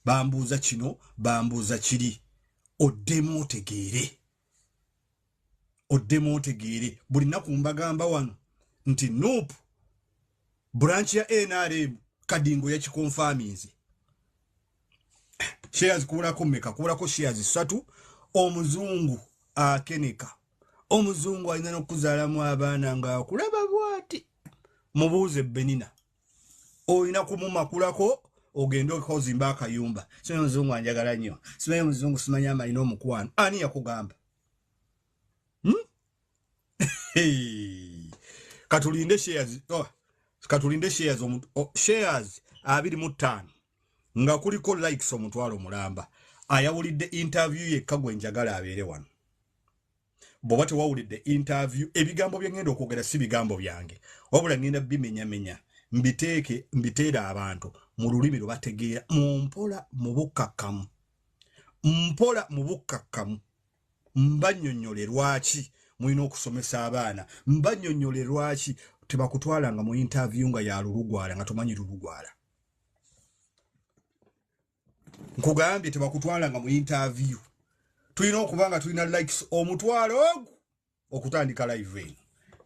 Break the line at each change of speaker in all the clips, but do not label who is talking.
bambuuza kino bambuuza kiri oddemu otegeere buli nnaku mbagamba wano nti Nuupu branch ya NRM Kadingo yakikonfaminze. Shares kuulako mmeka? Kuulako shares 3. Omuzungu akeneka, omuzungu alina n'okuzaalamu abaana ng'akulaba bw'ati. Mubuuze Benina, olina kumumakulako ogende okozimba akayumba. Simanyi omuzungu anjagala nnyo, simanyi omuzungu simanyi amalina omukwano. Ani yakugamba? Katulinde shares, shares 25 nga kuliko likes omutwalo mulamba. Ayawulidde interview yekka gwe njagala abeere wano. Bw'oba tewawulidde interview, ebigambo bye ngenda okwogera si bigambo byange, wabula ngenda bimenyamenya mbiteere abantu mu lulimi lwe bategeera, mpola mu bukkakkamu. Mbannyonnyole lwaki mulina okusomesa abaana, mbannyonnyole lwaki tebakutwalanga mu interview nga ya lulugwala nga tomanyi lulugwala. Nkugambye tebakutwalanga mu interview. Tulina okubanga tulina likes omutwalo ogwo okutandika live eno.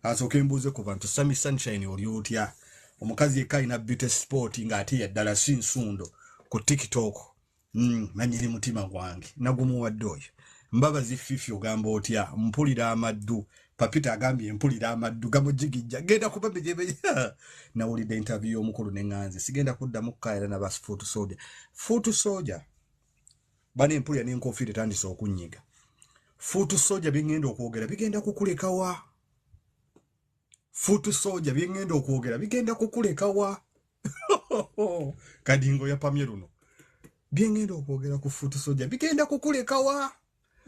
Asooke mbuuze ku bantu, Sami Sunshine oli otya? Omukazi yekka alina beauty sport ng'ate yaddala si nsundo ku TikTok. Manyiri mutima gwange nagumuwadde oyo. Mbabazi Fifi ogamba otya? Mpulira amaddu. Papita agambye mpulira amaddu gamujigijja. Genda kuba bejebeja. Nawulidde interview y'omukulu n'enganze. Sigenda kuddamu kukaayira na basi Foot Soldier. Bane mpulira n'enkofiira etandise okunyiga. Foot Soldier bingenda okwogera bigenda kukulekawa. Foot Soldier bingenda okwogera bigenda kukulekawa. Kadingo yapamye luno. Bingenda okwogera ku Foot Soldier bigenda kukulekawa.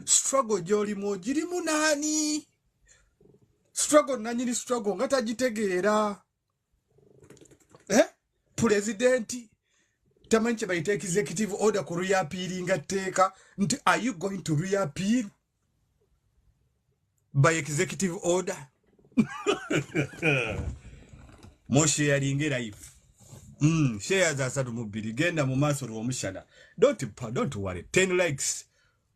Struggle gy'olimu girimu nani? Struggle nanyini struggle nga tagitegeera. Presidenti tamanyi kye bayita executive order ku reappealinga tteeka nti are you going to reappeal by executive order? Moshe yalinge live. Shares 32 genda mu maaso lw'omushana. Don't worry. 10 likes.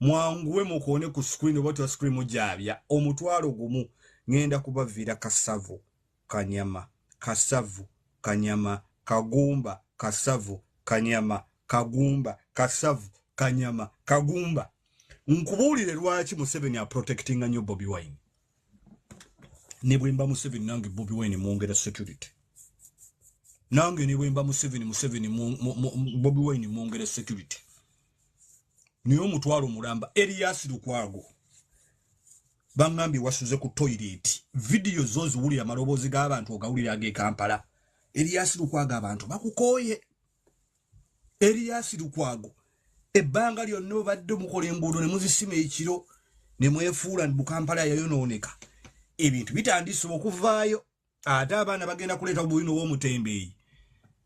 Mwanguwe mukoone ku screen oba twa screen mujabya omutwalo gumu ngenda kubavira Kasavu Kanyama, Kasavu Kanyama, Kagumba Kasavu Kanyama, Kagumba Kasavu Kanyama, Kagumba. Nkubulire lwaki Museveni a protecting nnyo Bobi Wine. Ne bwemba Museveni nange Bobi Wine mwongera security. Nange ne bwemba Museveni Bobi Wine mwongera security. Niyo mutwalo mulamba Elias Lukwago bangambi wasuze ku toilet video zozi wuli amalobozi g'abantu ogawulira age Kampala. Elias Lukwago abantu bakukoye. Elias Lukwago ebbanga lyonna badde mukola enguudo ne muzisima ekiro ne mwefuula mu Kampala yayonooneka. Ebintu bitandise okuvaayo ate abaana bagenda kuleeta obuyino bw'omutembeeyi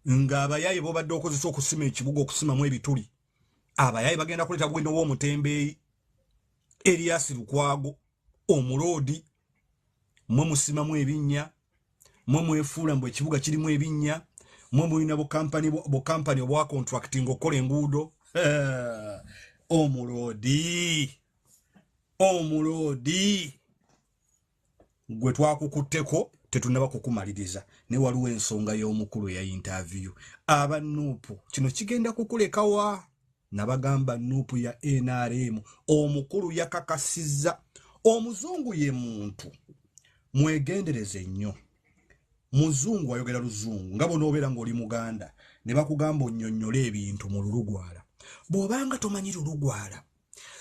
ng'abayaye bo badde okozesa okusima ekibuga okusimamu ebituli. Abayayi bagenda kuleta bwino w'omutembeeyi. Elias Lukwago omuloodi mwe musimamu ebinnya, mwe mwefuula mbu ekibuga kirimu ebinnya, mwe mulina bo kampani obwa contracting okukola enguudo. Omuloodi gwe twakukutteko tetunaba kukumaliriza ne waliwo ensonga y'omukulu ya interview. Aba Nuupu kino kigenda kukulekawa. Nabagamba Nuupu ya NRM omukulu yakakasizza. Omuzungu ye muntu mwegendereze nnyo. Muzungu ayogera luzungu nga bonobeera ng'oli Muganda ne bakugamba onnyonnyole ebintu mu lulugwala. Bw'obanga tomanyi lulugwala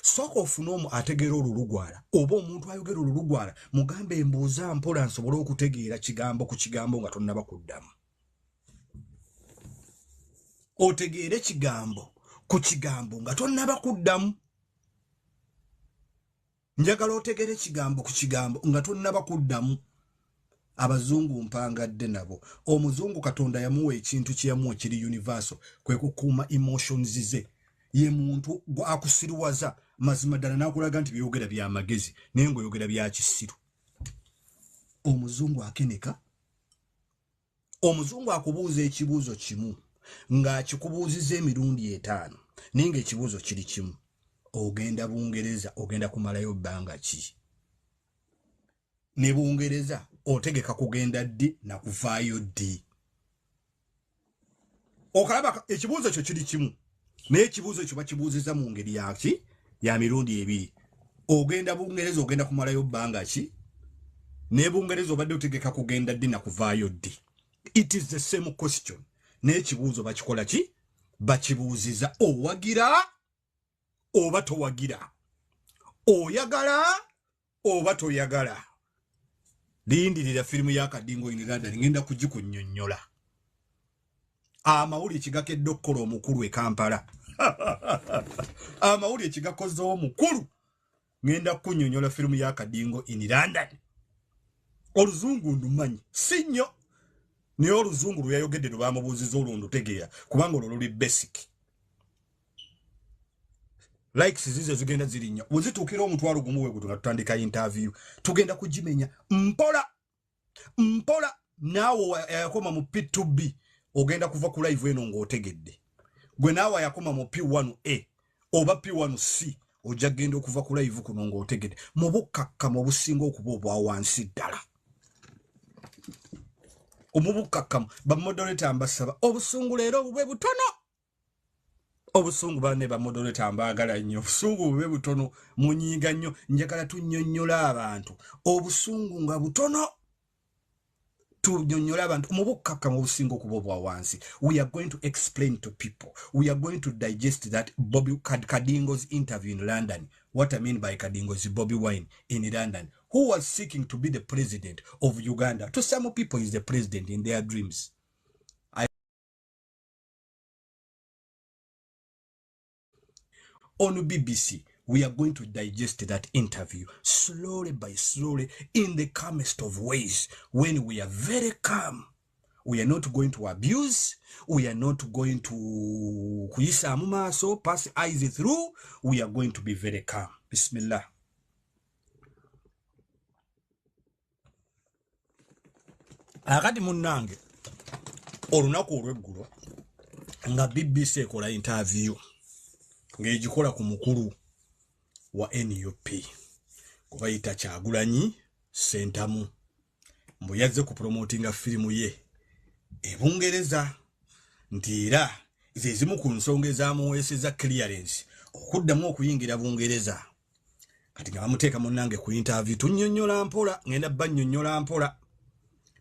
sooka ofune omu ategeera olulugwala oba omuntu ayogera olulugwala mugambe embuuza mpola nsobole okutegeera kigambo ku kigambo nga tonnaba kuddamu. Otegeere kigambo ku kigambo nga tonnaba kuddamu. Njagala otegere kigambo ku kigambo nga tonnaba kuddamu. Abazungu mpangadde nabo. Omuzungu Katonda yamuwa ekintu kyeyamuwa kiri universal kwe kukuuma emotions ze. Ye muntu akusiruwaza mazima ddala n'akulaga nti byogera bya magezi naye ng'oyogera bya kisiru. Omuzungu akeneka. Omuzungu akubuuza ekibuuzo kimu ng'akikubuuziza emirundi 5 ninge ekibuuzo kiri kimu, ogenda Bungereza ogenda kumalayo bbanga ki? Ne Bungereza otegeka kugenda ddi na kuvaayo ddi? Okalaba ekibuuzo kyo kiri kimu, naye ekibuuzo kyo bakibuuziza mu ngeri yaki ya mirundi ebiri. Ogenda Bungereza ogenda kumalayo bbanga ki? Ne Bungereza obadde otegeka kugenda ddi na kuvaayo ddi? It is the same question. N'ekibuuzo bakikola ki? Bakibuuziza owagira oba towagira, oyagala oba toyagala. Lindirira firimu ya Kadingo in London ngenda kugikunnyonnyola. Amawulire kigakedde okukola omukulu e Kampala. Amawulire kigakoze omukulu ngenda kunnyonnyola firimu ya Kadingo in London. Oluzungu ndumanyi si nnyo, naye oluzungu lwe yayogedde lwe bamubuuziza olwo ndutegeera kubanga olwo luli basic. Likes zizo zigenda ziri nnyo. Bwezituukira omutwalo gumu we nga tutandika interview tugenda kugimenya mpola mpola. Naawe yakoma mu P2B ogenda kuva ku live eno ng'otegedde. Gwe naawe yakoma mu P1A oba P1C ojja genda okuva ku live kuno ng'otegedde mu bukkakkamu obusinga okuba obwa wansi ddala. Omubukakkamu bamodoleta mbasaba obusungu leero bube butono. Obusungu bane bamodoleta mbaagala nnyo, obusungu bube butono, munyiiga nnyo, njagala tunnyonnyola abantu obusungu nga butono. Tunnyonnyola abantu omubukakkamu obusinga okuba obwa wansi. We are going to explain to people, we are going to digest that Bobi Kadingo's interview in London. What I mean by Kadingo's Bobi Wine in London, who was seeking to be the president of Uganda. To some people, is the president in their dreams. On BBC, we are going to digest that interview slowly by slowly in the calmest of ways when we are very calm. We are not going to abuse. We are not going to kuyisa mumaso, pass eyes through. We are going to be very calm. Bismillah. Akati munnange olunaku olw'eggulo nga BBC ekola interview ng'egikola ku mukulu wa NUP kubayita Kyagulanyi Ssentamu mbu yazze ku promotinga firimu ye e Bungereza nti era ze zimu ku nsonga ezaamuweeseza clearance okuddamu okuyingira Bungereza. Kati nga bamuteeka munnange ku interview tunnyonnyola mpola, ngenda bannyonnyola mpola.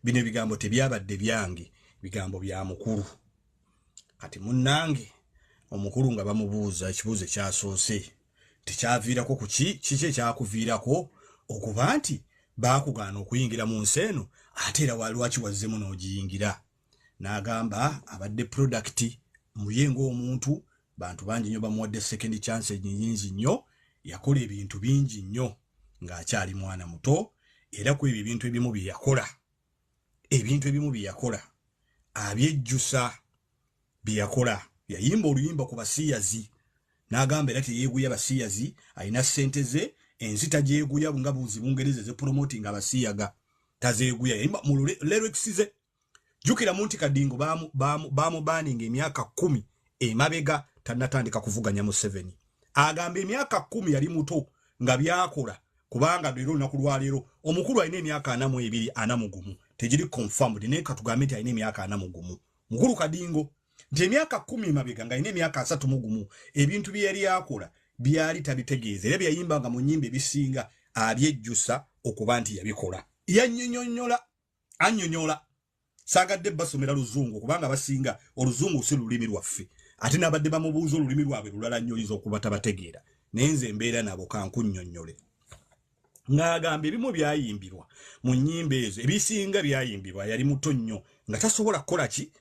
Bino ebigambo tebyabadde byange, bigambo bya mukulu. Kati munnange omukulu nga bamubuuza ekibuuzo ekyasoose tekyaviirako ku kiki ekyakuviirako okuba nti baakugaana okuyingira mu nsi eno ate era lwaki wazzemu n'ogiyingira. N'agamba abadde product muye ng'omuntu, bantu bangi nnyo bamuwadde second chance nnyingi nnyo, yakola ebintu bingi nnyo ng'akyali mwana muto, era ku ebyo ebintu ebimu bye yakola abyejjusa bye yakola. Yayimba oluyimba ku basiyazi n'agamba era teyeeguya basiyazi, alina ssente ze, enzita gyeguya nga buuzi Bungereza ze promoting abasiyaga tazeeguya. Yayimba mu lyrics ze. Jukira Munti Kadingo bamubaninga emyaka 10 emabega tannatandika kuvuganya mu 7. Agamba emyaka 10 yali muto nga byakola kubanga leero lunaku lwaleero omukulu alina emyaka 42 41 tegiri confirmed naye katugambe nti alina emyaka 41 mukulu Kadingo. Nti emyaka 10 mabega nga alina emyaka 31 ebintu bye yali akola byali tabitegeeza era byayimbanga mu nnyimba ebisinga abyejjusa okuba nti yabikola. Annyonnyola saagadde basomera luzungu kubanga basinga oluzungu si lulimi lwaffe ate n'abadde bamubuuza olulimi lwabwe lulala nnyo oyinza okuba tabategeera naye nze embeera nabo kankunnyonnyole. Ng'agamba ebimu byayimbirwa mu nnyimba ezo ebisinga byayimbirwa yali muto nnyo nga tasobola kukola ki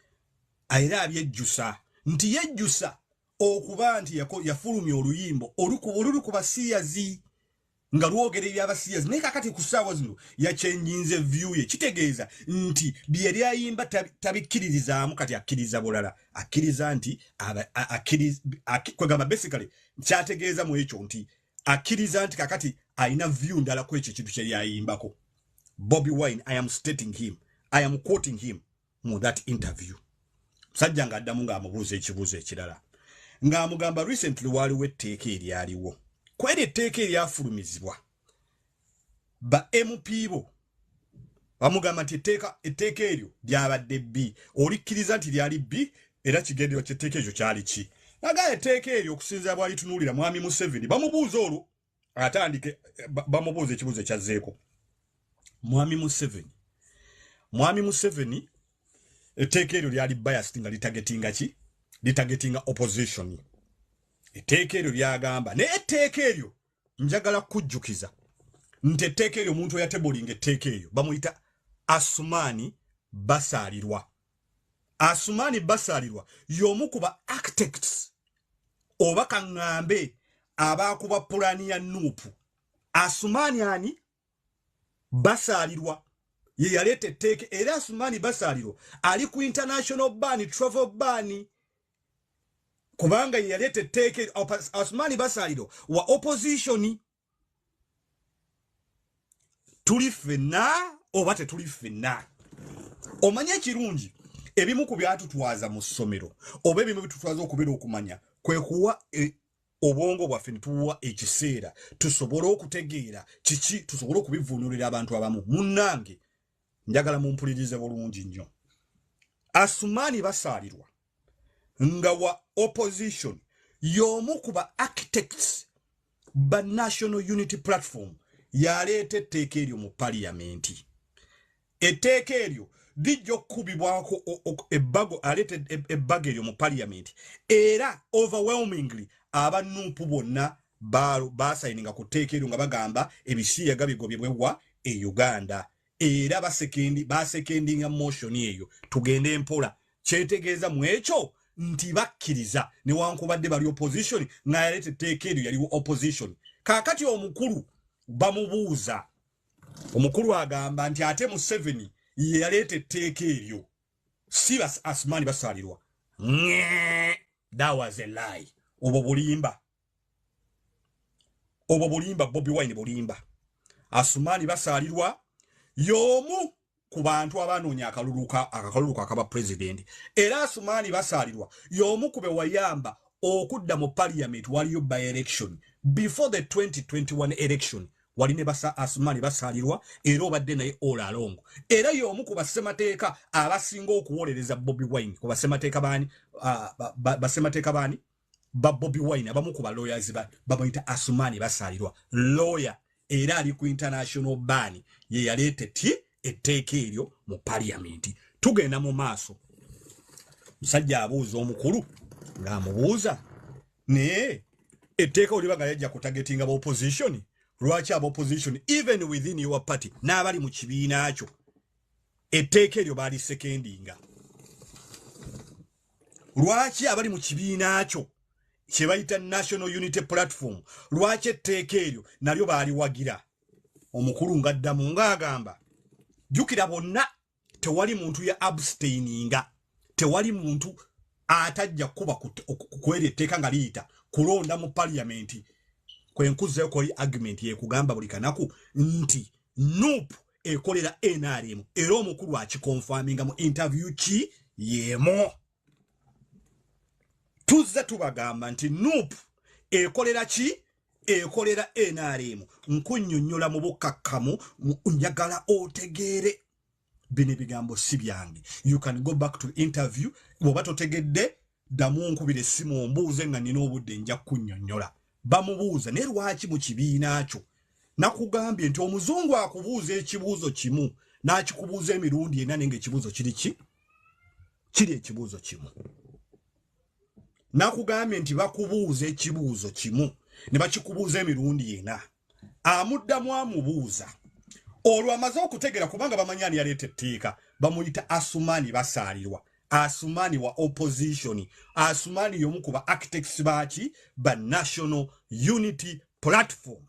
era abyejjusa nti yejjusa okuba nti yafulumya oluyimbo oluli ku basiyazi nga lwogera ebyabasiyazi naye kakati ku ssaawa zino yakyenjinze view ye kitegeeza nti bye lyayimba tabikkiririzaamu kati akkiriza bulala akkiriza nti kwegamba basically kyategeeza mu ekyo nti akkiriza nti kakati ayina view ndala ku ekyo ekintu kye yayimbako. Bobi Wine, I am stating him, I am quoting him mu that interview. Sajja ng'addamu ng'amubuuza ekibuuzo ekirala nga amugamba recently waliwo etteeka eryaliwo kweri etteeka eryafulumizibwa ba MP bo bamugamba nti etteeka eryo lyabadde B olikkiriza nti lyali B era kigendero ky'etteeka ekyo kyali ki naga etteeka eryo okusinziira bw'alitunuulira mwami Museveni bamubuuza olwo atandike bamubuuza ekibuuzo ekyazzeeko mwami Museveni etteeka eryo lyali biased nga litagetinga ki litagetinga opposition etteeka eryo lyagamba naye etteeka eryo njagala kujjukiza nti etteeka eryo omuntu eyatebolinga etteeka eryo bamuyita Asumani Basalirwa y'omu ku ba architects oba kaŋŋambe abaakuba pulani ya Nuupu Asumani ani Basalirwa ye yaleeta etteeka era Asumani Basalirwa ali ku international ban travel ban kubanga ye yaleeta etteeka Asumani Basalirwa wa opposition tuli ffenna oba tetuli ffenna omanye ekirungi ebimu ku byatutwaza mu ssomero oba ebimu bitutwaza okubeera okumanya kwe kuwa obwongo bwaffe ne tuwa ekiseera tusobole okutegeera kiki tusobole okubivuunulira abantu abamu munnange njagala mumpulirize bulungi nnyo Asumani Basalirwa nga wa opposition y'omu ku ba architects ba National Unity Platform yaleeta etteeka eryo mu parliamenti etteeka eryo lijja okukubibwako ebbago aleeta ebbago eryo mu parliament era overwhelmingly abanuupu bonna basayininga ku tteeka eryo nga bagamba ebisiyaga bigobebwa e Uganda era basekendinga motion eyo tugende empola kyetegeeza mu ekyo nti bakkiriza newankubadde bali opposition nga yaleeta etteeka eryo yaliwo opposition kaakati omukulu bamubuuza omukulu agamba nti ate Museveni ye yaleeta etteeka eryo si Asumani Basalirwa that was a lie obwo bulimba Bobi Wine bulimba Asumani Basalirwa y'omu ku bantu abanoonya akalulu akaba president era Asumani Basalirwa y'omu ku be wayamba okudda mu parliament waliyo by election before the 2021 election waline Asumani Basalirwa era obadde naye all along era y'omu ku basemateeka abasinga okuwolereza Bobi Wine ku basemateeka baani ba Bobi Wine abamu ku lawyers bamuyita Asumani Basalirwa lawyer era ali ku international ban ye yaleeta etteeka eryo mu parliament tugenda mu maaso musajja abuuza omukulu ng'amubuuza naye etteeka olibaga yajja kutagetinga ba opposition lwaki aba opposition even within your party n'abali mu kibiina kyo etteeka eryo baali sekendinga lwaki abali mu kibiina kyo kye bayita National Unity Platform lwaki etteeka eryo nalyo baali wagira omukulu ng'addamu ng'agamba jjukira bonna tewali muntu ya abstaininga tewali muntu atajja kuba kweri etteeka nga liyita kulonda mu parliament kwenkuzeyo koli argument yekugamba buli kanaku nti Nuupu ekolera NRM era omukulu akikonfaminga mu interview ki yemo tuzza tubagamba nti Nuupu ekolera ki ekolera NRM nkunnyonnyola mu bukakkamu njagala otegeere bino ebigambo si byange you can go back to interview bw'oba totegedde ddamu nkubira essimu ombuuze nga nina obudde nja kunnyonnyola bamubuuza naye lwaki mu kibiina kyo nakugambye nti omuzungu akubuuza ekibuuzo kimu n'akikubuuza emirundi ena nenga ekibuuzo kiri ekibuuzo kimu nakugambye nti bakubuuza ekibuuzo kimu ne bakikubuuza emirundi ena amuddamu amubuuza olwo amaze okutegera kubanga bamanyani yaleeta etteeka bamuyita Asumani Basalirwa Asumani wa opposition Asumani y'omu ku ba architects baaki ba National Unity Platform.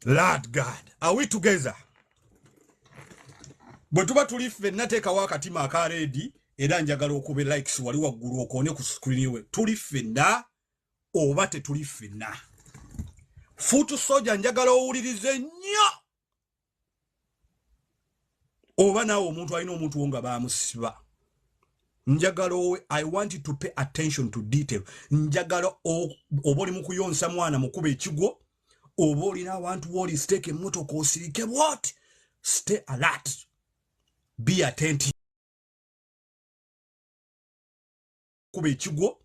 Lord God, are we together? Bwe tuba tuli ffenna teekawo akatima akareedi era njagala okube likes wali waggulu okoone ku screen we tuli ffenna oba tetuli ffenna. Futu soja njagala owulirize nnyo oba naawe omuntu alina omuntu wo nga baamusiba njagalo I want you to pay attention to detail. Njagalo oboli mukuyonsa mwana mukube ekigwo oboli na want worry stake moto ko sirike what? Stay alert. Be attentive. Kube ekigwo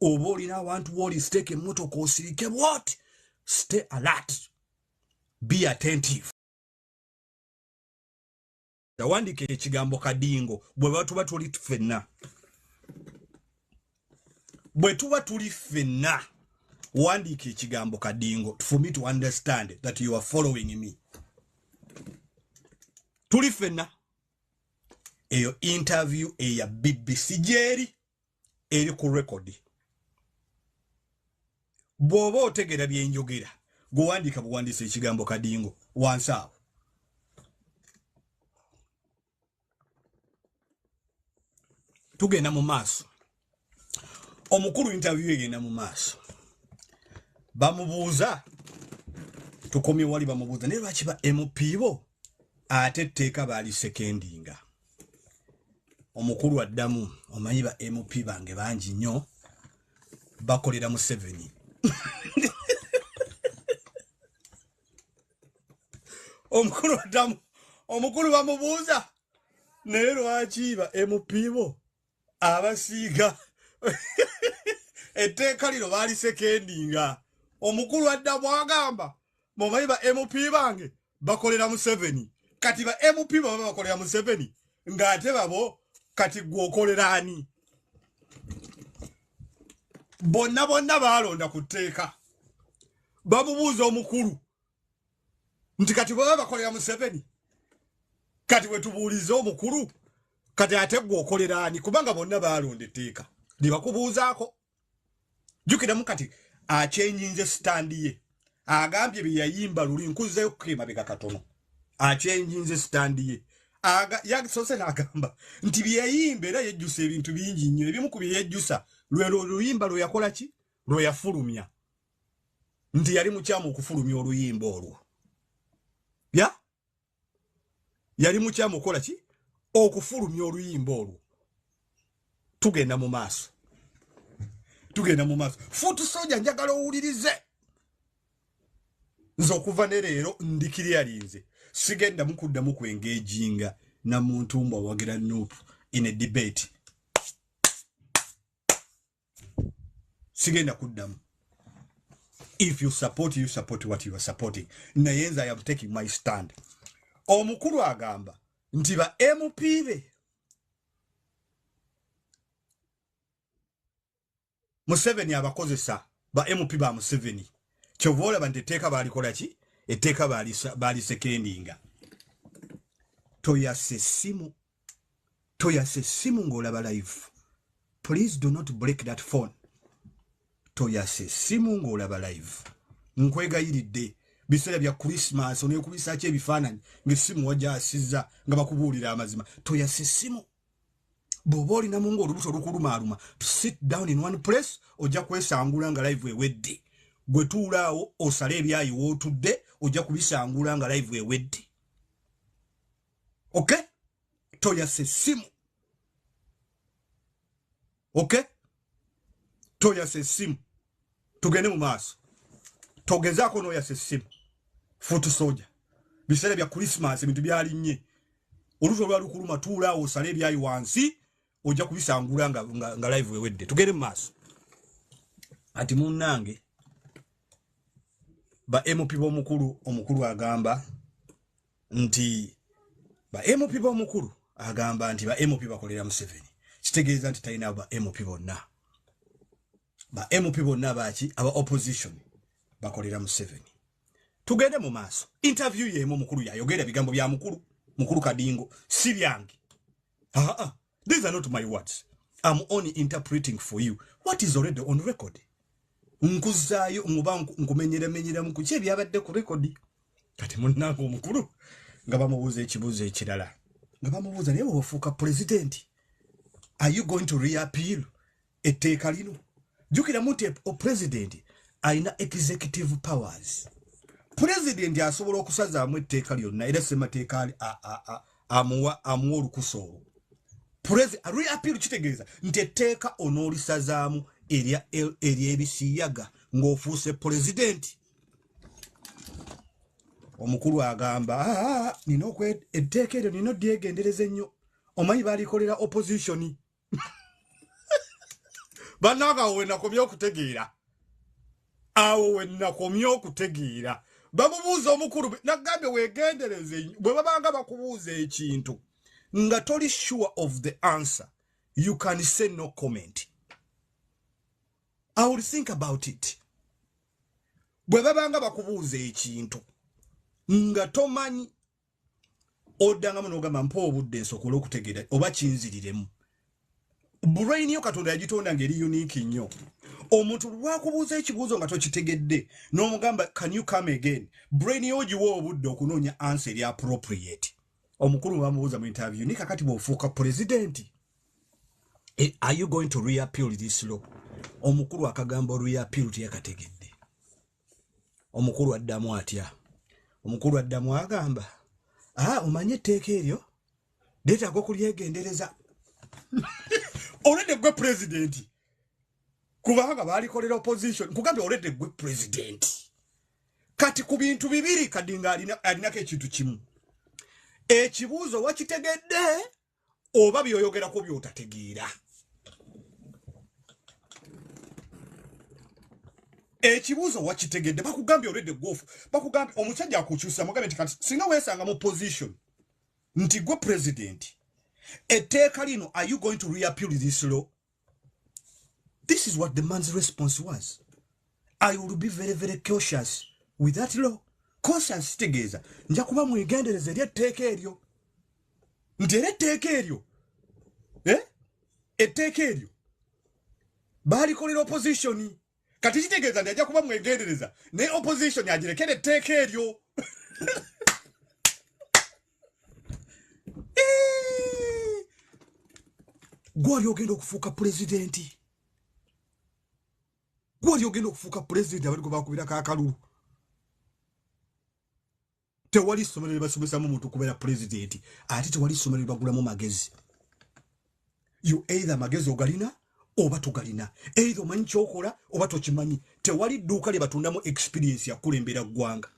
oboli na want worry stake moto ko sirike what? Stay alert. Be attentive. Tawandike ekigambo kadingo bwe batuba tuli ffenna. Bwe tuba tuli ffenna wandike ekigambo kadingo for me to understand that you are following me. Tuli ffenna. Eyo interview eya BBC jeri eri ku record. Bwoba otegera byenjogera gwandika buwandise ekigambo kadingo wansawo. Tugenda mu maaso. Omukulu interview egenda mu maaso. Bamubuuza tukomye wali bamubuuza ne lwaki ba MP bo ate tteeka baali sekendinga. Omukulu addamu omanyi ba MP bange bangi nnyo bakolera mu 7. Omukulu addamu omukulu bamubuuza ne lwaki ba MP bo abasiiga etteeka lino baali sekendinga. Omukulu adda bwagamba mumanyi ba MP bange bakolera mu 7 kati ba MP baba bakolera mu 7 ng'ate babo kati gwokolera ani? Bonna balonda ku tteeka. Bamubuuza omukulu nti kati baba bakolera mu 7 kati wetubuulize omukulu kati ate gwokolera ani? Kubanga bonna balonda etteeka libakubuuzaako. Jukiramu kati achenjinze stand ye agambye bye yayimba luli nkuzeyo kukema beka katono achenjinze stand ye yagisose n'agamba nti bye yayimba era yejjusa ebintu bingi nnyo ebimu ku bye yejjusa luyimba lwe yakola ki lwe yafulumya nti yali mukyamu okufulumya oluyimba olwo yali mukyamu okola ki okufulumya oluyimba olwo. Tugenda mu maaso. Futu soja njagala owulirize. Nze okuva ne leero ndikiri alinze. Sigenda mukuddamu kwengejinga na muntu mbwa wagira Nuupu in a debate. Sigenda kuddamu. If you support what you are supporting. Nayenza I am taking my stand. Omukulu agamba nti ba MP be Museveni abakozesa ba MP ba Museveni kyovola banteteeka baali kola ki etteeka baali sekendinga. Toyase simu ng'olaba live. Please do not break that phone. Toyase simu ng'olaba live. Nkwegayiridde biseera bya Christmas onekubisa ki ebifaananyi ng'essimu wajja asizza nga bakubuulira amazima. Toyase simu. Bw'oba olina mungu olubuto olukulumaaluma sit down in one place ojja kwesangula nga live ewedde. Gwe tuulaawo osale ebyayi wootudde ojja kubisangula nga live ewedde. Okay? Toyase simu. Okay? Toyase simu. Tugende mu maaso. Togezaako n'oyase simu. Futu soja. Biseera bya Christmas ebintu byalinnye. Olubuto lwalukuluma tuulaawo osale ebyayi wansi ojja kubisangula nga live ewedde. Tugende mu maaso. Ati munnange ba MP omukulu agamba nti ba MP omukulu agamba nti ba MP bakolera Museveni. Kitegeeza nti talina ba MP bonna. Ba MP bonna baaki aba opposition bakolera Museveni. Tugende mu maaso. Interview yemu mukulu yayogera bigambo bya mukulu kadingo si byange. These are not my words. I'm only interpreting for you what is already on record. Nkuzaayo nkumenyera mu kuki ebyabadde ku record. Kati munnange omukulu nga bamubuuza ekibuuzo ekirala. Nga bamubuuza naye ofuuka president. Are you going to reappeal etteeka lino? Jukiramu nti president alina executive powers. President asobola okusazaamu etteeka lyonna era ssemateeka amuwa olukusa olwo. reappeal kitegeeza nti etteeka onoolisazaamu ery'ebisiyaga ng'ofuuse pulezidenti. Omukulu agamba nina etteeka eryo nina odyegendereza ennyo. Omanyi baalikolera opposition. Bannange awo wenakomye okutegeera. Bamubuuza omukulu nagambye weegendereze bwe babanga bakubuuza ekintu nga toli sure of the answer, you can say no comment. I will think about it. Bwe babanga bakubuuza ekintu nga tomanyi oddanga munogamba mpa obudde nsobola okutegeera oba kinziriremu. Brain yo Katonda yagitonda ngeri unique nnyo. Omuntu lwakubuuza ekibuuzo nga tokitegedde n'omugamba can you come again, brain yo giwa obudde okunoonya answer eri appropriate. Omukulu bamubuuza mu interview ni kakati bw'ofuuka president, are you going to reappeal this law? Omukulu akagamba reappeal teyakategedde. Omukulu addamu atya? Omukulu addamu agamba omanye etteeka eryo leetaaga okulyegendereza. Already gwe president. Kubanga baalikolera opposition. Kugambye already gwe president. Kati ku bintu bibiri kadinga alinako ekintu kimu. Ekibuuzo wakitegedde oba byoyogerako by'otategeera. Ekibuuzo wakitegedde bakugambye already gwofu. Bakugambye omusajja akukyusa mugambe nti kati singa weesanga mu position nti gwe president. Etteeka lino, are you going to reappeal this law? This is what the man's response was. I will be very, very cautious with that law. Cautious tegeeza. Nja kuba mwegendereza eri etteeka eryo. Nti era etteeka eryo. Etteeka eryo. Baalikolera opposition. Kati kitegeeza nti ajja kuba mwegendereza. Ne opposition agirekera etteeka eryo. Gwali ogenda okufuuka pulezidenti. Gwali ogenda okufuuka pulezidenti abali gwe bakubirako akalulu. Tewali ssomero lye basomesamu omuntu kubeera pulezidenti ate tewali ssomero lye bagulamu magezi. You either magezi ogalina oba togalina. Either omanyi kyokola oba tokimanyi. Tewali dduuka lye batundamu experience yakulembera ggwanga.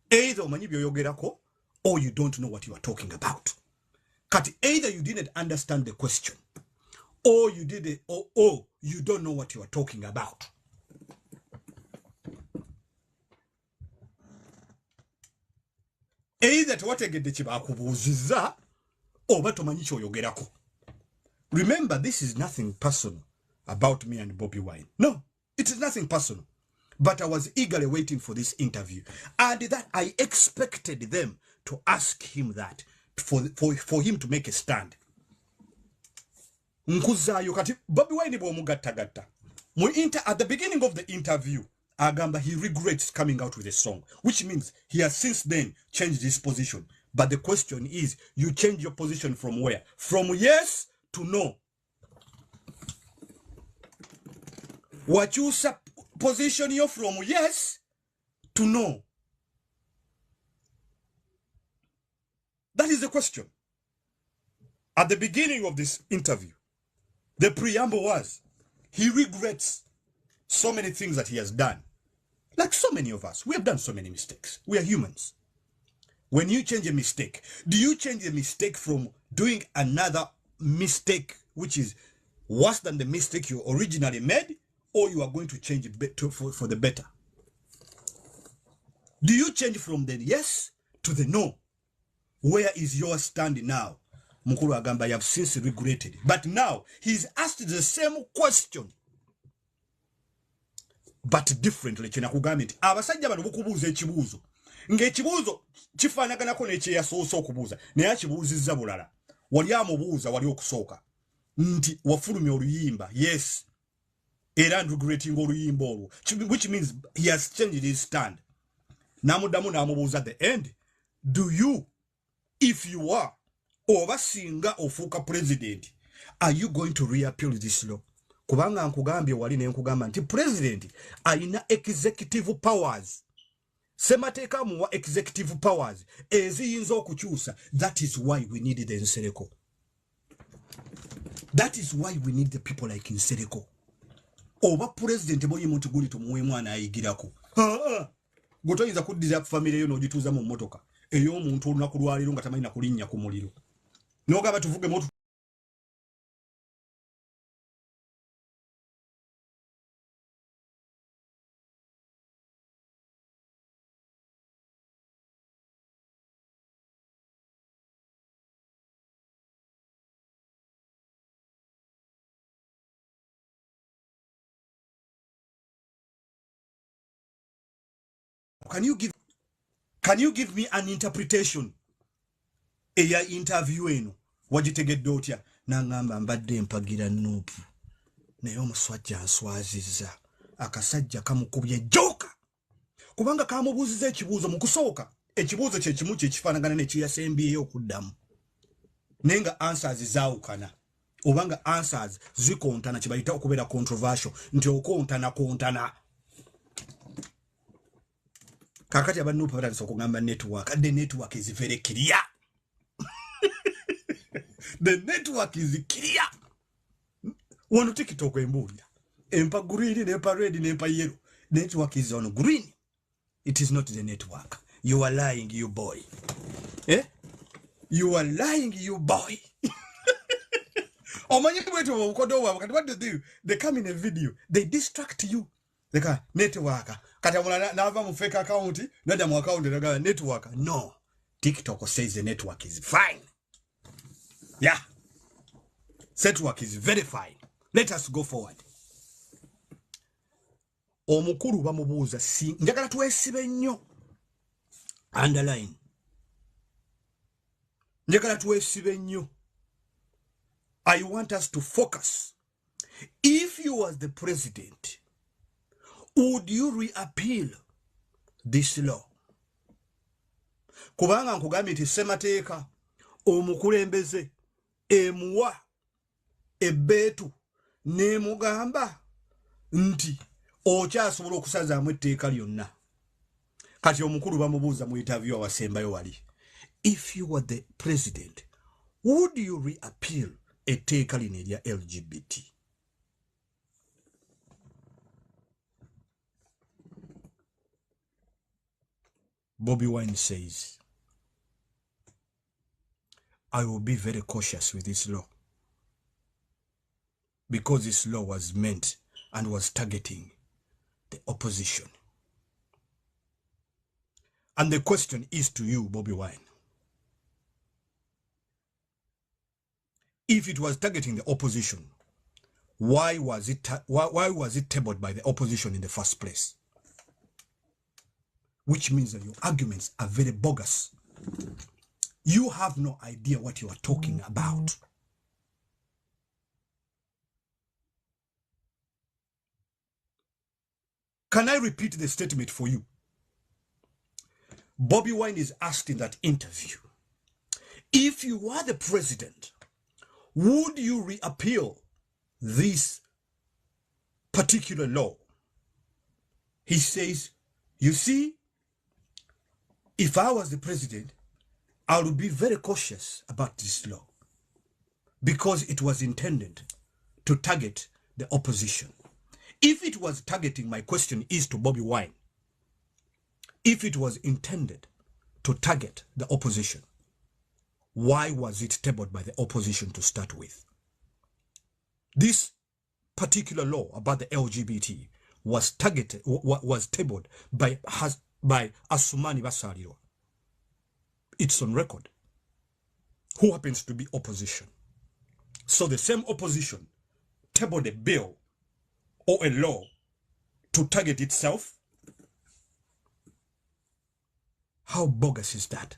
Either omanyi byoyogerako or you don't know what you are talking about. Kati either you didn't understand the question or you did it or you don't know what you are talking about. Either tewategedde kye bakubuuzizza oba tomanyi kyoyogerako. Remember, this is nothing personal about me and Bobi Wine. No, it is nothing personal. But I was eagerly waiting for this interview. And that I expected them to ask him that. For him to make a stand. Nkuzaayo kati Bobi Wine bw'omugattagatta. At the beginning of the interview, agamba he regrets coming out with a song, which means he has since then changed his position. But the question is, you change your position from where? From yes to no. Wakyusa position yo from yes to no. That is the question. At the beginning of this interview, the preamble was, he regrets so many things that he has done. Like so many of us, we have done so many mistakes. We are humans. When you change a mistake, do you change the mistake from doing another mistake, which is worse than the mistake you originally made, or you are going to change it for the better? Do you change from the yes to the no? Where is your stand now? Mukulu agamba, I have since regretted. But now, he's asked the same question. But differently. Abasajja bano bukubuuza ekibuuzo. Ng'ekibuuzo kifaanaganako n'ekyeyasoose okubuuza. Naye akibuuzizza bulala. Wali amubuuza wali okusooka. Nti wafulumya oluyimba. Yes. Era regretting oluyimba olwo. Which means he has changed his stand. Namuddamu n'amubuuza at the end. Do you, if you are, oba singa ofuuka president, are you going to reappeal this law? Kubanga nkugambye wali ne nkugamba nti president alina executive powers. Semateeka muwa executive powers eziyinza okukyusa. That is why we need the Nsereko. That is why we need the people like Nsereko. Oba president boyi muntu guli tumuwe mwana ayigirako. Gotoyinza kuddira family yo n'ogituuza mu mmotoka. Eyo omuntu olunaku lwaliro nga tamanyi na kulinnya ku muliro. N'ogamba tuvuge moto. Can you give me an interpretation? Eya interview eno wagitegedde otya? Nangamba mbadde mpagira nupu naye omuswajja answazizza akasajja kamukubye joka kubanga kamubuuziza ekibuuzo mu kusooka ekibuuzo kye kimu kye kifaanagana ne kiyasembyeyo okuddamu naye nga answers zaawukana obanga answers zikontana kye bayita okubeera controversial nti okontana kakati abanupa batandise okugamba network. The network is very clear. The network is clear. Wano TikTok embuulira empa green nempa red nempa yellow. Network is on green. It is not the network. You are lying, you boy. Eh? You are lying, you boy. What do they do? They come in a video. They distract you. They go, network. Nava mu fake account. Nada mu account. Network. No. TikTok says the network is fine. Yeah. Network is very fine. Let us go forward. Omukuru bamubuuza si njagala twesibe nnyo. Underline. Njagala twesibe nnyo. I want us to focus. If you was the president, would you reappeal this law? Kubanga nkugambye nti ssemateeka omukulembeze emuwa ebbeetu n'emugamba nti okyasobola okusazaamu etteeka lyonna. Kati omukulu bamubuuza mu interview awasembayo wali. If you were the president, would you reappeal etteeka lino erya LGBT? Bobi Wine says, I will be very cautious with this law because this law was meant and was targeting the opposition. And the question is to you, Bobi Wine. If it was targeting the opposition, why was it tabled by the opposition in the first place? Which means that your arguments are very bogus. You have no idea what you are talking about. Can I repeat the statement for you? Bobi Wine is asked in that interview, if you were the president, would you reappeal this particular law? He says, you see, if I was the president, I would be very cautious about this law because it was intended to target the opposition. If it was targeting, my question is to Bobi Wine, if it was intended to target the opposition, why was it tabled by the opposition to start with? This particular law about the LGBT was tabled by Asumani Basaliro. It's on record. Who happens to be opposition? So the same opposition tabled a bill or a law to target itself. How bogus is that?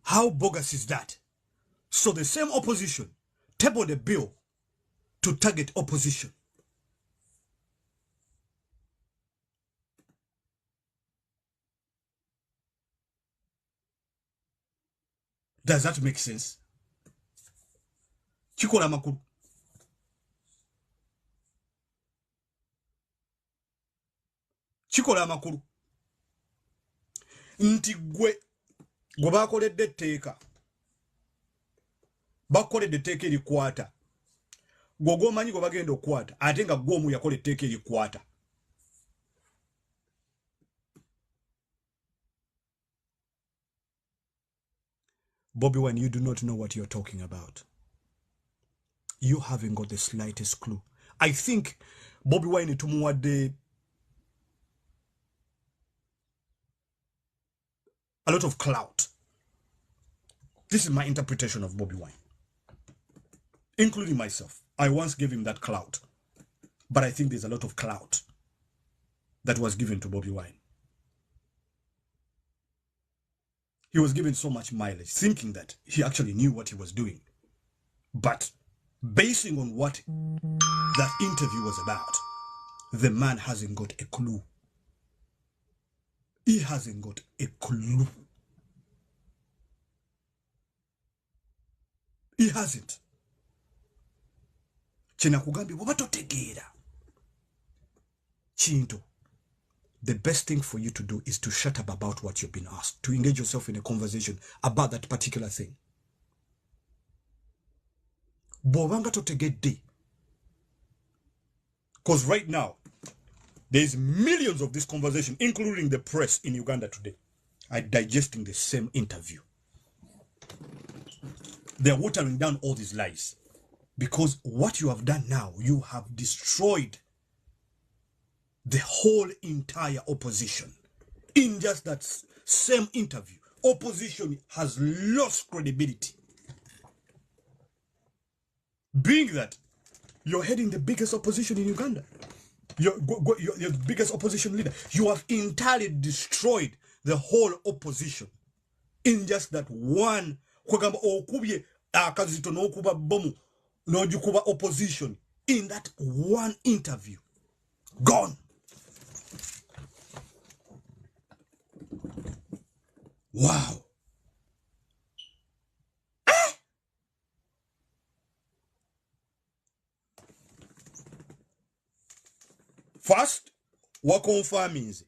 How bogus is that? So the same opposition tabled a bill to target opposition. Does that make sense? Chikola makuru. Chikola makuru. nti gwe bakoledde etteeka bakoledde etteeka erikwata gwe gomanyi gwe bagenda okukwata ate nga gwe omu yakola etteeka erikwata. Bobi Wine, you do not know what you're talking about. You haven't got the slightest clue. I think Bobi Wine tumuwadde a lot of clout. This is my interpretation of Bobi Wine, including myself. I once gave him that clout, but I think there's a lot of clout that was given to Bobi Wine. He was given so much mileage, thinking that he actually knew what he was doing. But basing on what that interview was about, the man hasn't got a clue. He hasn't got a clue. He hasn't. Chenakugambye bw'oba totegeera kintu, the best thing for you to do is to shut up about what you've been asked, to engage yourself in a conversation about that particular thing. Bw'obanga totegedde, because right now there's millions of this conversation, including the press in Uganda today, are digesting the same interview. They're watering down all these lies. Because what you have done now, you have destroyed the whole entire opposition. In just that same interview, opposition has lost credibility. Being that you're heading the biggest opposition in Uganda, you're the biggest opposition leader, you have entirely destroyed the whole opposition in just that one. Opposition in that one interview. Gone. Wow. First, what confirms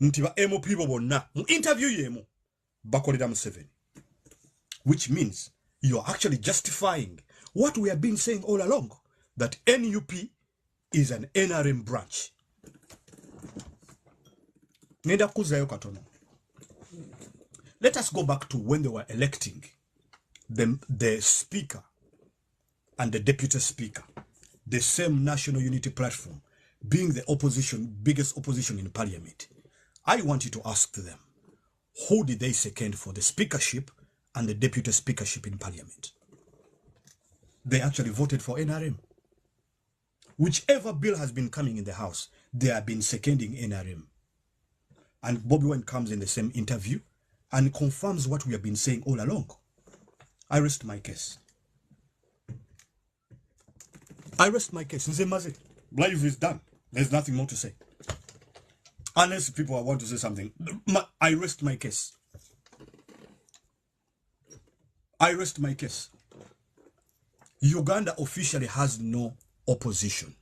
nti ba MOP bonna mu interview yemu bakolera Museveni, which means you're actually justifying what we have been saying all along, that NUP is an NRM branch. Let us go back to when they were electing the speaker and the deputy speaker, the same National Unity Platform, being the opposition, biggest opposition in parliament. I want you to ask them, who did they second for the speakership and the deputy speakership in parliament? They actually voted for NRM. Whichever bill has been coming in the House, they have been seconding NRM. And Bobi Wine comes in the same interview and confirms what we have been saying all along. I rest my case. I rest my case. Nzemaze, life is done. There's nothing more to say. Unless people want to say something. I rest my case. I rest my case. Uganda officially has no opposition.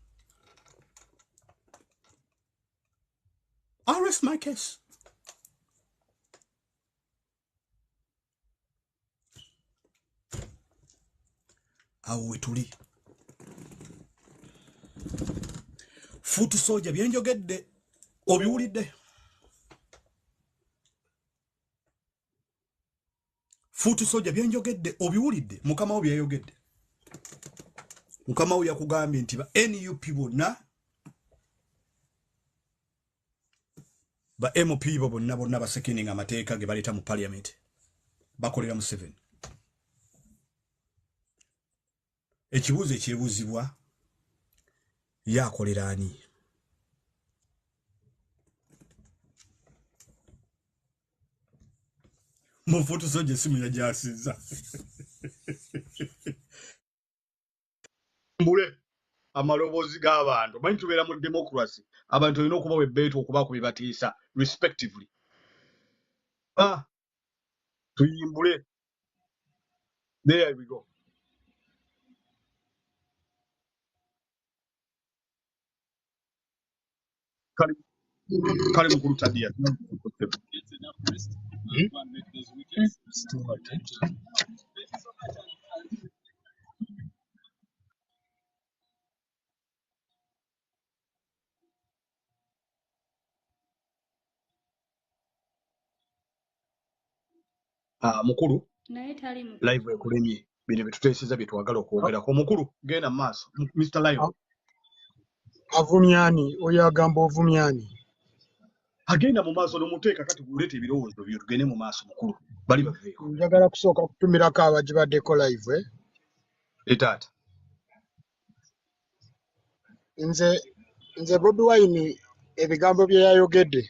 I rest my case. Awo wetuli. Futu soja byenjogedde obiwulidde. Futu soja byenjogedde obiwulidde. Mukama wo byayogedde. Mukama wo yakugambye nti ba NUP bonna ba MOP bonna basekininga amateeka ge baleta mu parliament bakolera Museveni. Ekibuuzo ekyebuuzibwa yakolera ani? Mufutu soja esimu yajasiza. Mbule amaloboozi g'abantu. Manyi tubeera mu democracy. Abantu olina okubawa ebbeetu okubaako bye batiisa respectively. Tuyimbule. There we go. Kali Kale mukuru tadia. Mukuru live ekulemye bino bituteeseza bye twagala okwogerako. Mukuru genda mu maaso. Mr. Lion
Avumyani oyo agamba ovumyani
agenda mu maaso n'omuteeka kati guleeta ebirowoozo byo tugende mu maaso mukuru bali baveeko.
njagala kusooka kutumirako abagibaddeko live
Etaata
nze Bobi Wine ebigambo bye yayogedde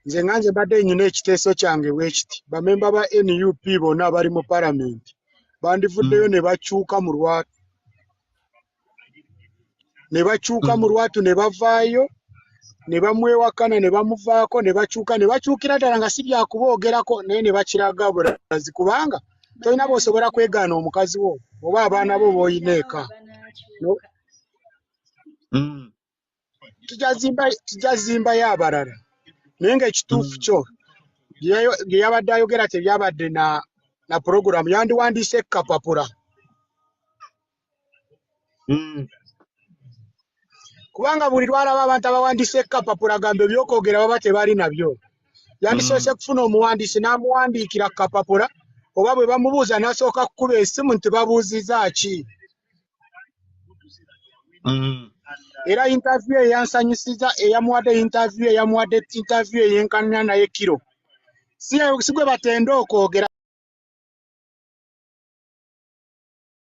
nze nga nze mbadde nyina ekiteeso kyange bwekiti bamemba ba NUP bonna abali mu palamenti bandivuddeyo ne bakyuka mu lwatu ne bavaayo ne bamwewakana ne bamuvaako ne bakyukira ddala nga si byakuboogerako naye ne bakiraga bulazi kubanga tolina bw'osobola kwegaana omukazi wo oba abaana bo b'olina eka tujja zimbayo abalala naye ng'ekituufu kyo bye yabadde ayogera tebyabadde na puroguramu yandiwandiise ekkapapula kubanga buli lwalaba abantu abawandiise ekkapapula gambe ebyokwogera baba tebali nabyo yandisoose kufuna omuwandiisi n'amuwandiikira kapapula oba bwe bamubuuza n'asooka kukuba essimu nti babuuziza ki era interview eyansanyusiza eyamuwadde interview eyenkanana naye kiro si gwe batenda okwogera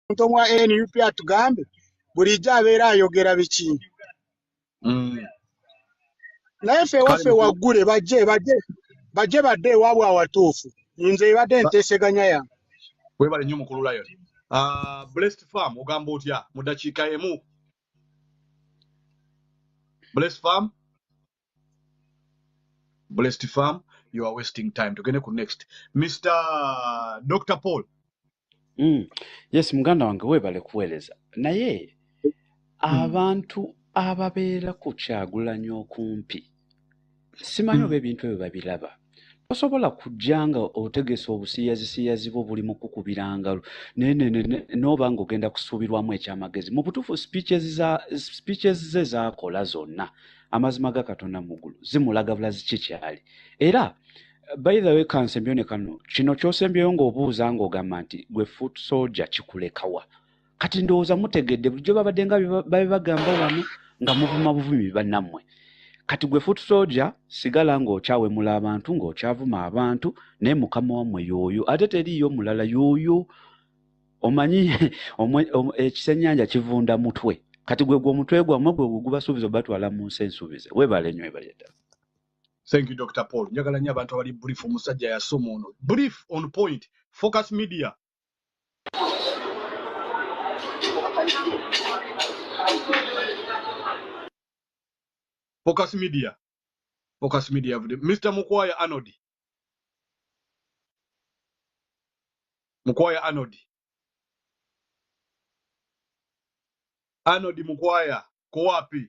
omuntu omwa NUP atugambe bulijjo abeera ayogera biki naye ffe ewaffe waggule bajje badde ewaabwe awatuufu nze ebadde enteeseganya yange
webale nnyo mukulu Lion. Blessed Farm ogamba otya mu ddakiika emu? Blessed Farm, you are wasting time. Tugende ku next. Mr. Dr. Paul.
Yes, muganda wange webale kuweereza. Naye abantu ababeera ku Kyagulanyi okumpi simanyi oba ebintu ebyo babiraba. Tosobola kujjanga otegesa obusiyazi bwo buli mu kukubiranga n'oba ng'ogenda kusuubirwamu ekyamagezi. Mu butuufu speeches ze zaakola zonna amazima ga Katonda mu ggulu zimulaga bulazi kikyali. Era by the way kansembyo ne kano kino kyosembyeyo ng'obuuza ng'ogamba nti gwe foot soldier kikulekawa. Kati ndowooza mutegedde bulijjo babadde nga babagamba wano nga muvuma buvumi bannammwe. Kati gwe foot soldier sigala ng'okyawemula abantu ng'okyavuma abantu naye mukama wammwe y'oyo ate teriiyo mulala y'oyo omanyi ekisennyanja kivunda mutwe kati gwe omutwe gwammwe gwe gubasuubiza batwala mu nsi ensuubize webale nnyo webale ddala.
Thank you Dr. Paul. Njagala nnyo abantu abali brief omusajja yasoma ono. Brief on point. Focus Media. Focus Media. Mr. Mukwaya Anodi. Anodi Mukwaya. Ko wapi?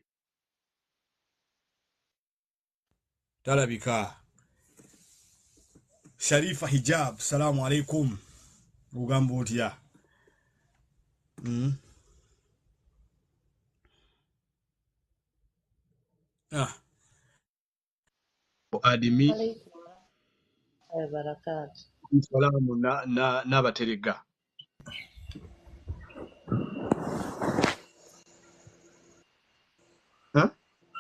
Talabika. Sharifa Hijab. Salamu alaikum. Ugambo otya. Adimi
barakatu
salamu na baterega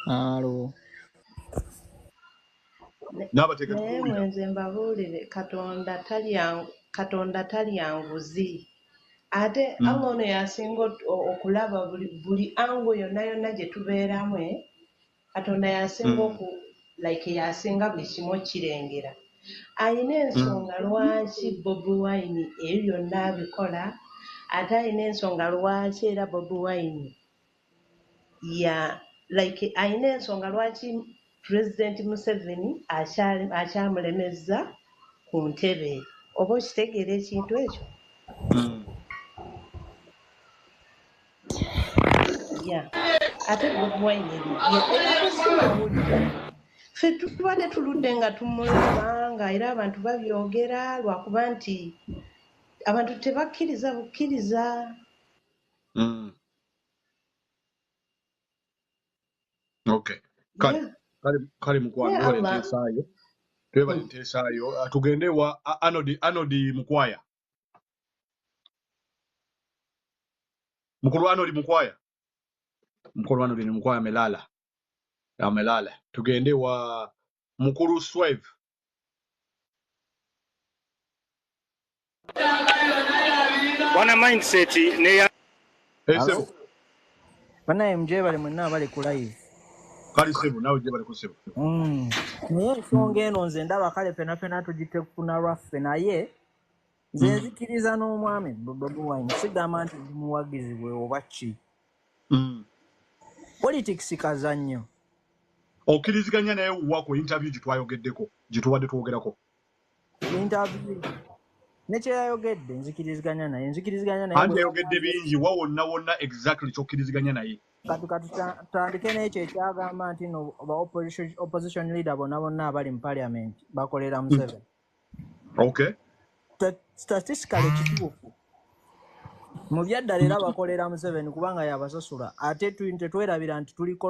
alo
nabatega
nze mbabuulire Katonda talyanguzi ate Allah ono yasinga okulaba buli ango yonna gye tubeeramu Katonda yasinga yasinga buli kimu kirengera ayina ensonga lwaki Bobi Wine ebyo byonna abikola ate ayina ensonga lwaki era Bobi Wine ayina ensonga lwaki President Museveni akyamulemezza ku ntebe oba okitegeera ekintu ekyo ate Bobi Wine ate simawulira ffe tubadde tuludde nga tumulaba nga era abantu babyogera lwakuba nti abantu tebakkiriza bukkiriza.
Okay. Kale mukwano balentesaayo. Balentesaayo. Tugende wa Anodi Mukwaya. Mukulu Anodi Mukwaya. Mukulu Anodi Mukwaya amelala. Tugende wa Mukulu Swive.
Wana mindset ne ya
Sebo.
Bana MJ bali mwenna bali ku live.
Kali Sebo nawe je bali ku Sebo.
Naye ensonga eno nze ndaba kale pena tugite kufuna raffe naye nze nzikiriza n'omwami Bobi Wine sigamba nti muwagizi bwe oba ki. Politics kazannyo.
Okiriziganya naye wako interview gitwayogeddeko gituwadde twogerako.
Interview nekyeyayogedde nzikiriziganya naye
anti yayogedde bingi wonna exactly kyokkiriziganya naye
kati tutandike n'ekyo ekyagamba nti no opposition leader bonna abali mu parliament bakolera Museveni.
Okay.
Statistically kituufu mu byaddala era bakolera Museveni kubanga yabasasula ate tetwerabira nti tuliko